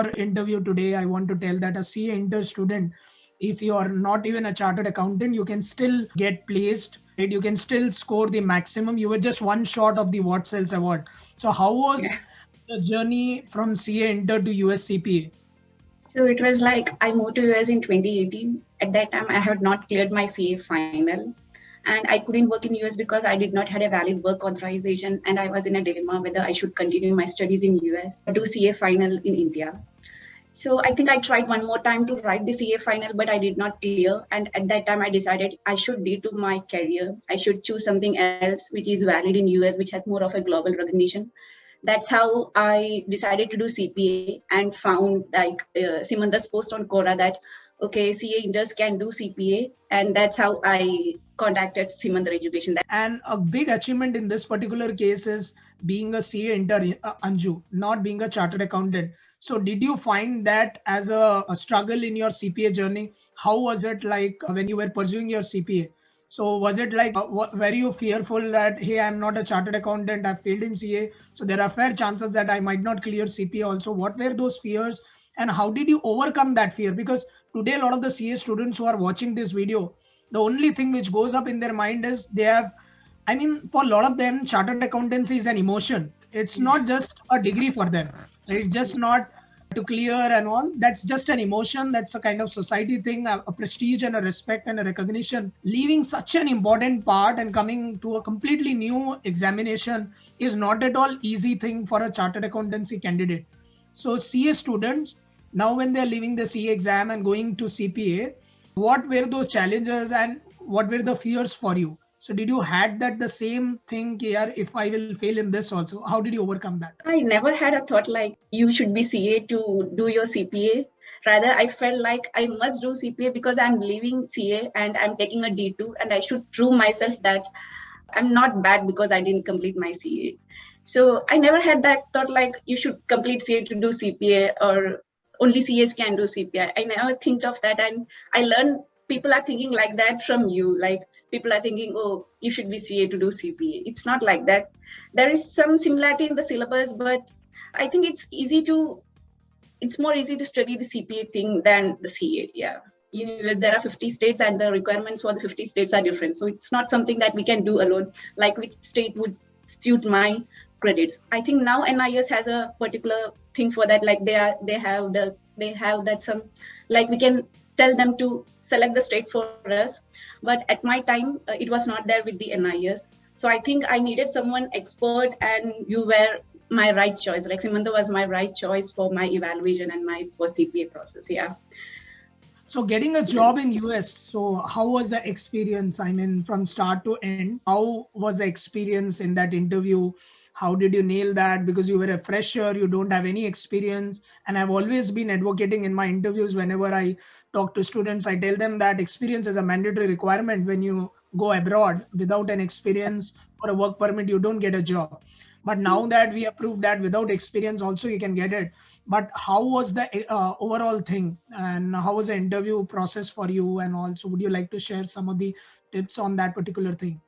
your interview today, I want to tell that a CA inter student, if you are not even a chartered accountant, you can still get placed. Right? You can still score the maximum. You were just one short of the What Sells Award. So how was Yeah. the journey from CA inter to US CPA? So it was like I moved to US in 2018. At that time, I had not cleared my CA final, and I couldn't work in US because I did not had a valid work authorization, and I was in a dilemma whether I should continue my studies in US or do CA final in India. So I think I tried one more time to write the CA final, but I did not clear. And at that time, I decided I should detour my career. I should choose something else which is valid in US, which has more of a global recognition. That's how I decided to do CPA and found like Simanda's post on Quora that okay, CA interns can do CPA, and that's how I contacted Simandar Education. And a big achievement in this particular case is being a CA inter, Anju, not being a chartered accountant. So did you find that as a struggle in your CPA journey? How was it like when you were pursuing your CPA? So was it like, were you fearful that, hey, I'm not a chartered accountant, I failed in CA, so there are fair chances that I might not clear CPA also? What were those fears and how did you overcome that fear? Because today, a lot of the CA students who are watching this video, the only thing which goes up in their mind is they have, I mean, for a lot of them, chartered accountancy is an emotion. It's not just a degree for them. It's just not to clear and all. That's just an emotion. That's a kind of society thing, a prestige and a respect and a recognition. Leaving such an important part and coming to a completely new examination is not at all easy thing for a chartered accountancy candidate. So CA students, now when they're leaving the CA exam and going to CPA, what were those challenges and what were the fears for you? So did you had that the same thing here, if I will fail in this also? How did you overcome that? I never had a thought like you should be CA to do your CPA. Rather, I felt like I must do CPA because I'm leaving CA and I'm taking a D2 and I should prove myself that I'm not bad because I didn't complete my CA. So I never had that thought like you should complete CA to do CPA or only CAs can do CPA. I never think of that, and I learned people are thinking like that from you. Like people are thinking, oh, you should be CA to do CPA. It's not like that. There is some similarity in the syllabus, but I think it's more easy to study the CPA thing than the CA. Yeah. There are 50 states and the requirements for the 50 states are different. So it's not something that we can do alone, like which state would suit my credits. I think now NIS has a particular thing for that, like they have that some, like we can tell them to select the state for us. But at my time, it was not there with the NIS. So I think I needed someone expert, and you were my right choice. Like Simanta was my right choice for my evaluation and my for CPA process. Yeah. So getting a job in US, so how was the experience? I mean, from start to end, how was the experience in that interview? How did you nail that? Because you were a fresher, you don't have any experience. And I've always been advocating in my interviews, whenever I talk to students, I tell them that experience is a mandatory requirement when you go abroad. Without an experience or a work permit, you don't get a job. But now that we have proved that without experience also you can get it. But how was the overall thing, and how was the interview process for you? And also, would you like to share some of the tips on that particular thing?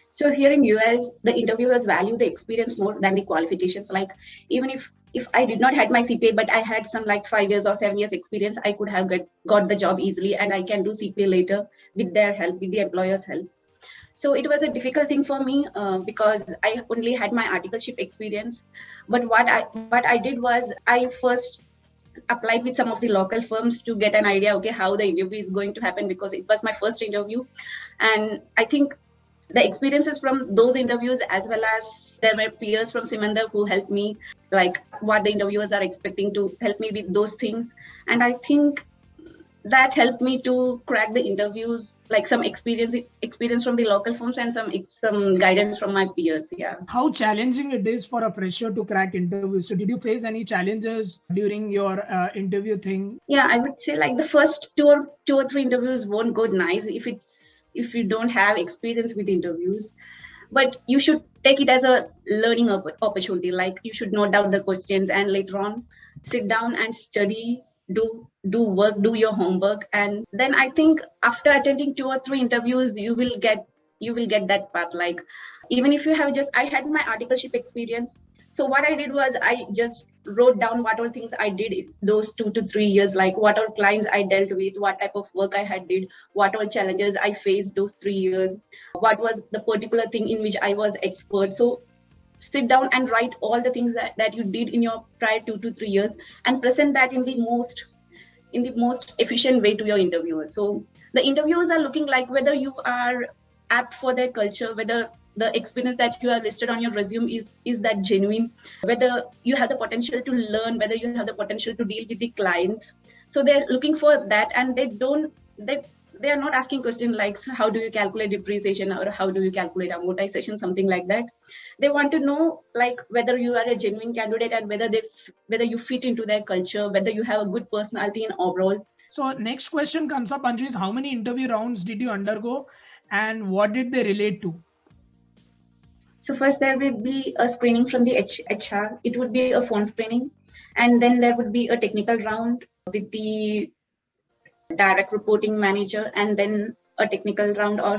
So here in US, the interviewers value the experience more than the qualifications. Like even if I did not had my CPA, but I had some like 5 years or 7 years experience, I could have got the job easily, and I can do CPA later with their help, with the employer's help. So it was a difficult thing for me because I only had my articleship experience. But what I did was I first applied with some of the local firms to get an idea, okay, how the interview is going to happen, because it was my first interview. And I think the experiences from those interviews, as well as there were peers from Simandar who helped me, like what the interviewers are expecting, to help me with those things. And I think that helped me to crack the interviews, like some experience from the local firms and some guidance from my peers. Yeah. How challenging it is for a fresher to crack interviews? So did you face any challenges during your interview thing? Yeah, I would say like the first two or three interviews won't go nice if you don't have experience with interviews. But you should take it as a learning opportunity. Like you should note down the questions and later on sit down and study, do work, do your homework. And then I think after attending 2 or 3 interviews, you will get that part. Like even if you have I had my articleship experience. So what I did was I just wrote down what all things I did in those 2 to 3 years, like what all clients I dealt with, what type of work I had did, what all challenges I faced those 3 years, what was the particular thing in which I was expert. So sit down and write all the things that you did in your prior 2 to 3 years and present that in the most efficient way to your interviewers. So the interviewers are looking like whether you are apt for their culture, whether the experience that you have listed on your resume is that genuine, whether you have the potential to learn, whether you have the potential to deal with the clients. So they're looking for that, and they are not asking questions like how do you calculate depreciation or how do you calculate amortization, something like that. They want to know like whether you are a genuine candidate and whether you fit into their culture, whether you have a good personality in overall. So next question comes up, Anju, is how many interview rounds did you undergo and what did they relate to? So first there will be a screening from the HR. It would be a phone screening, and then there would be a technical round with the direct reporting manager, and then a technical round or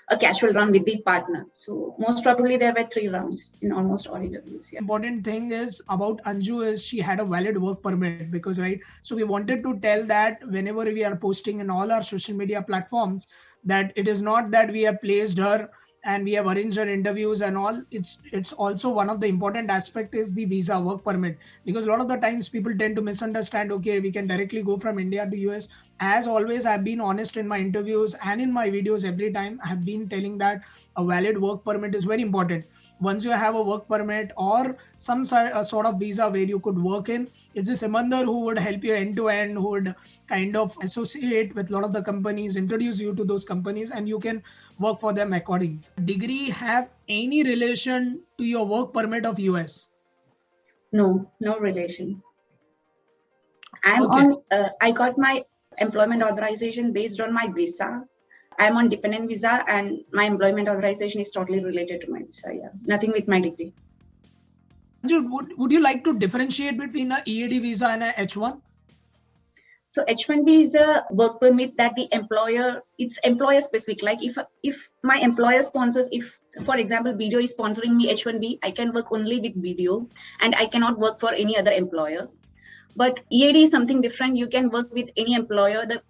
a casual round with the partner. So most probably there were 3 rounds in almost all interviews. Yeah. Important thing is about Anju is she had a valid work permit, because right. So we wanted to tell that whenever we are posting in all our social media platforms, that it is not that we have placed her and we have arranged her interviews and all. It's also one of the important aspect is the visa work permit, because a lot of the times people tend to misunderstand, okay, we can directly go from India to US. As always, I've been honest in my interviews and in my videos. Every time I've been telling that a valid work permit is very important. Once you have a work permit or some sort of visa where you could work in, it's a Simandar who would help you end to end, who would kind of associate with a lot of the companies, introduce you to those companies, and you can work for them accordingly. Degree have any relation to your work permit of US? No relation. Okay. I got my employment authorization based on my visa. I'm on dependent visa and my employment authorization is totally related to my visa. Yeah, nothing with my degree. Would you like to differentiate between a EAD visa and a H1? So H1B is a work permit that it's employer specific. Like if my employer sponsors, if for example, BDO is sponsoring me H1B, I can work only with BDO and I cannot work for any other employer. But EAD is something different. You can work with any employer. The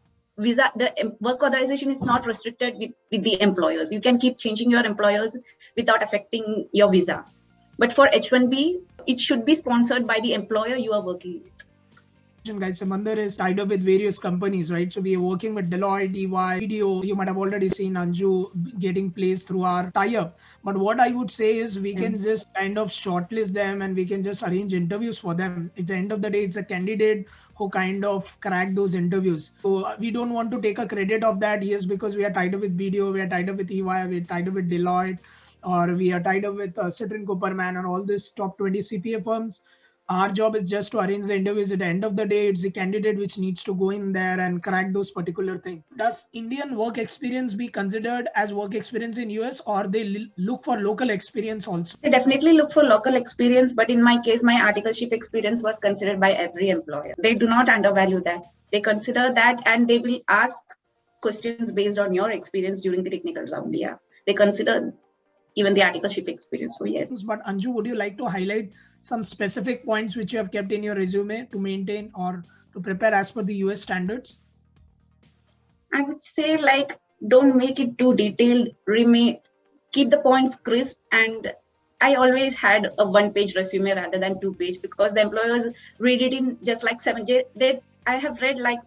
work authorization is not restricted with the employers. You can keep changing your employers without affecting your visa. But for H1B, it should be sponsored by the employer you are working with. Guys, Samandar is tied up with various companies, right? So we are working with Deloitte, EY, BDO. You might have already seen Anju getting placed through our tie-up. But what I would say is we can just kind of shortlist them and we can just arrange interviews for them. At the end of the day, it's a candidate who kind of crack those interviews. So we don't want to take a credit of that. Yes, because we are tied up with BDO, we are tied up with EY, we are tied up with Deloitte, or we are tied up with Citrin Cooperman and all these top 20 CPA firms. Our job is just to arrange the interviews. At the end of the day, it's the candidate which needs to go in there and crack those particular things. Does Indian work experience be considered as work experience in US, or they look for local experience also? They definitely look for local experience, but in my case, my articleship experience was considered by every employer. They do not undervalue that. They consider that and they will ask questions based on your experience during the technical round. Yeah, they consider even the articleship experience. So yes. But Anju, would you like to highlight some specific points which you have kept in your resume to maintain or to prepare as per the US standards? I would say like, don't make it too detailed. Keep the points crisp. And I always had a 1-page resume rather than 2-page, because the employers read it in just like 7. I have read like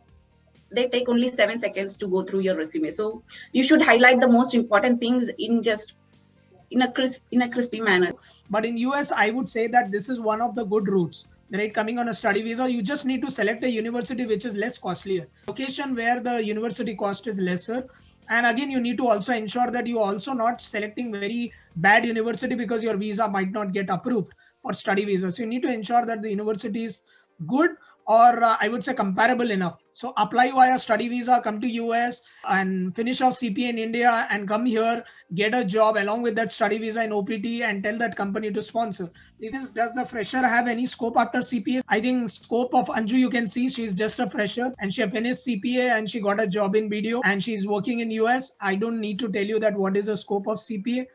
they take only 7 seconds to go through your resume. So you should highlight the most important things in a crispy manner. But in US, I would say that this is one of the good routes, right? Coming on a study visa, you just need to select a university which is less costlier, location where the university cost is lesser. And again, you need to also ensure that you also not selecting very bad university, because your visa might not get approved for study visa. So you need to ensure that the university is good, or I would say comparable enough. So apply via study visa, come to US and finish off CPA in India and come here, get a job along with that study visa in OPT and tell that company to sponsor. Does the fresher have any scope after CPA? I think scope of Anju, you can see she's just a fresher and she finished CPA and she got a job in BDO and she's working in US. I don't need to tell you that what is the scope of CPA.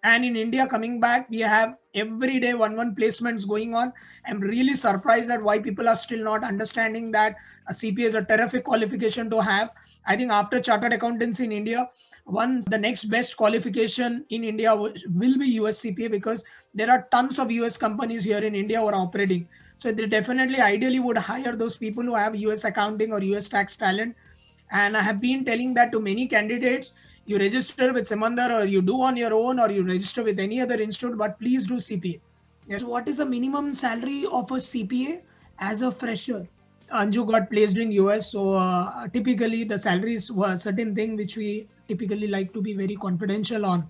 And in India, coming back, we have every day one placements going on. I'm really surprised at why people are still not understanding that a CPA is a terrific qualification to have. I think after chartered accountancy in India, the next best qualification in India will be US CPA, because there are tons of US companies here in India who are operating. So they definitely ideally would hire those people who have US accounting or US tax talent. And I have been telling that to many candidates: you register with Samandar, or you do on your own, or you register with any other institute, but please do CPA. Yes. What is the minimum salary of a CPA as a fresher? Anju got placed in US, so typically the salaries were a certain thing which we typically like to be very confidential on.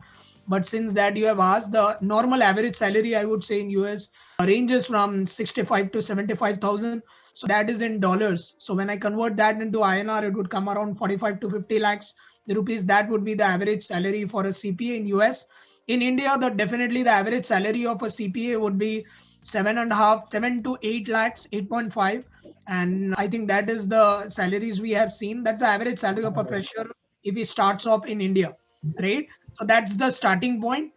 But since that you have asked, the normal average salary I would say in US ranges from 65 to 75,000. So that is in dollars. So when I convert that into INR, it would come around 45 to 50 lakhs the rupees. That would be the average salary for a CPA in US. In India, definitely the average salary of a CPA would be 7 to 8 lakhs, 8.5. And I think that is the salaries we have seen. That's the average salary of a fresher if he starts off in India, right? So that's the starting point.